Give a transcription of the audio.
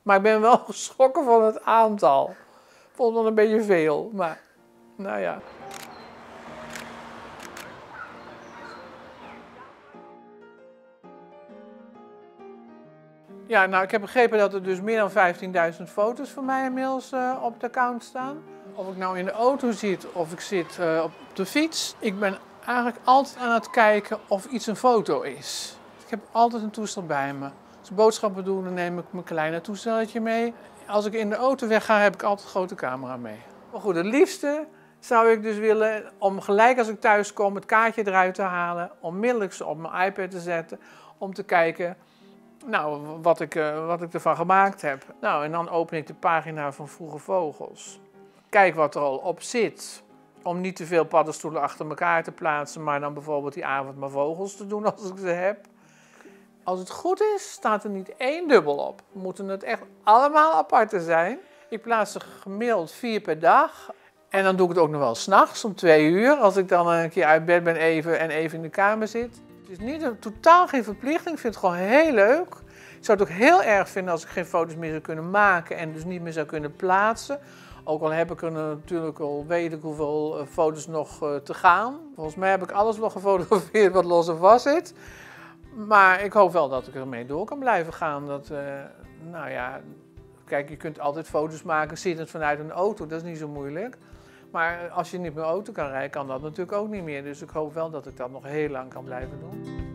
Maar ik ben wel geschrokken van het aantal. Ik vond het wel een beetje veel, maar nou ja. Ja, nou, ik heb begrepen dat er dus meer dan 15.000 foto's van mij inmiddels op het account staan. Of ik nou in de auto zit of ik zit op de fiets. Ik ben eigenlijk altijd aan het kijken of iets een foto is. Ik heb altijd een toestel bij me. Als ik boodschappen doe, dan neem ik mijn kleine toestelletje mee. Als ik in de auto wegga, heb ik altijd een grote camera mee. Maar goed, het liefste zou ik dus willen om gelijk als ik thuis kom het kaartje eruit te halen. Onmiddellijk ze op mijn iPad te zetten om te kijken... Nou, wat ik ervan gemaakt heb. Nou, en dan open ik de pagina van Vroege Vogels. Kijk wat er al op zit. Om niet te veel paddenstoelen achter elkaar te plaatsen, maar dan bijvoorbeeld die avond maar vogels te doen als ik ze heb. Als het goed is, staat er niet één dubbel op. Moeten het echt allemaal aparte zijn. Ik plaats er gemiddeld 4 per dag. En dan doe ik het ook nog wel 's nachts om 2 uur. Als ik dan een keer uit bed ben even in de kamer zit. Het is niet totaal geen verplichting. Ik vind het gewoon heel leuk. Ik zou het ook heel erg vinden als ik geen foto's meer zou kunnen maken en dus niet meer zou kunnen plaatsen. Ook al heb ik er natuurlijk al weet ik hoeveel foto's nog te gaan. Volgens mij heb ik alles wel gefotografeerd wat los en vast zit. Maar ik hoop wel dat ik ermee door kan blijven gaan. Nou ja, kijk, je kunt altijd foto's maken zittend vanuit een auto. Dat is niet zo moeilijk. Maar als je niet meer auto kan rijden, kan dat natuurlijk ook niet meer. Dus ik hoop wel dat ik dat nog heel lang kan blijven doen.